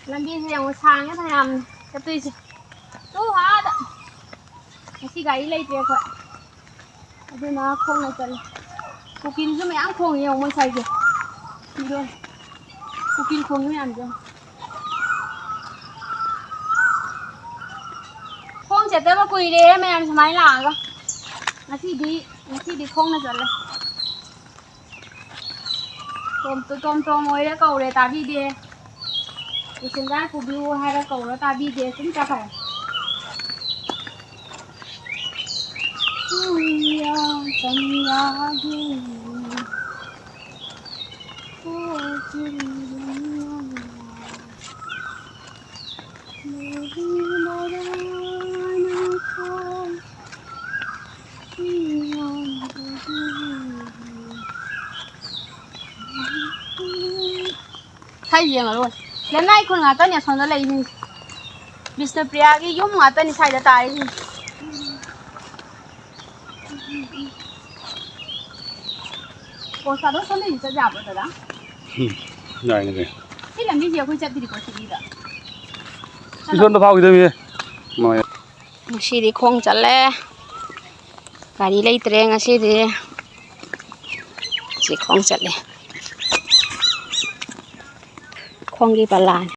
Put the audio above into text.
ꯂꯝꯕꯤꯁꯦ ꯌꯥꯝ ꯁꯥꯡꯉꯦ ꯐꯅꯌꯥꯝ ꯆꯠꯇꯣꯏꯁꯦ ꯇꯨ ꯑꯥꯗ ꯉꯁꯤ ꯒꯥꯔꯤ ꯂꯩꯇ꯭ꯔꯦ ꯑꯩꯈꯣꯏ ꯑꯗꯨꯅ ꯈꯣꯡꯅ ꯆꯠꯂꯦ ꯀꯨꯀꯤꯜꯁꯨ ꯃꯌꯥꯝ ꯈꯣꯡꯉꯦ ꯌꯦꯡꯉꯣ ꯃꯣꯏ ꯁꯥꯏꯁꯦ ꯃꯤꯔꯣꯟ ꯀꯨꯀꯤꯜ ꯈꯣꯡꯉꯤ ꯃꯌꯥꯝꯁꯦ ꯈꯣꯡ ꯆꯠꯇꯕ ꯀꯨꯏꯔꯦ ꯃꯌꯥꯝ ꯁꯨꯃꯥꯏꯅ ꯂꯥꯛꯑꯒ ꯉꯁꯤꯗꯤ ꯈꯣꯡꯅ ꯆꯠꯂꯦ ꯇꯣꯝ ꯑꯣꯏꯔꯦ ꯀꯧꯔꯦ ꯇꯥꯕꯤꯗꯦ ꯄꯦꯁꯦꯟꯖꯔ ꯄꯨꯕꯤꯌꯨ ꯍꯥꯏꯔ ꯀꯧꯔ ꯇꯥꯕꯤꯗꯦ ꯁꯨꯝ ꯆꯠꯈ꯭ꯔꯦ ꯁꯥꯏ ꯌꯦꯡꯉꯔꯣꯏ ꯂꯩꯅꯥꯏ ꯈꯨꯟ ꯉꯥꯛꯇꯅꯤ ꯑꯁꯣꯝꯗ ꯂꯩꯔꯤꯁꯤꯡꯁꯦ ꯕꯤꯁꯅꯨꯄ꯭ꯔꯤꯌꯥꯒꯤ ꯌꯨꯝ ꯉꯥꯛꯇꯅꯤ ꯁ꯭ꯋꯥꯏꯗ ꯇꯥꯔꯤꯁꯤꯡꯁꯦ ꯄꯣꯁꯇꯥꯗꯣ ꯁꯣꯝꯗꯒꯤ ꯆꯠ ꯌꯥꯕ꯭ꯔꯣ ꯗꯗꯥ? ꯌꯥꯏꯅꯦ ꯁꯤ ꯂꯝꯕꯤꯁꯦ ꯑꯩꯈꯣꯏ ꯆꯠꯇ꯭ꯔꯤꯀꯣ ꯁꯤꯒꯤꯗ ꯏꯁꯣꯟꯗ ꯐꯥꯎꯈꯤꯗꯣꯏꯅꯦ ꯉꯁꯤꯗꯤ ꯈꯣꯡ ꯆꯠꯂꯦ ꯒꯥꯔꯤ ꯂꯩꯇ꯭ꯔꯦ ꯉꯁꯤꯗꯤ ꯁꯤ ꯈꯣꯡ ꯆꯠꯂꯦ ꯈꯣꯡꯒꯤ ꯄꯜꯂꯥꯅꯤ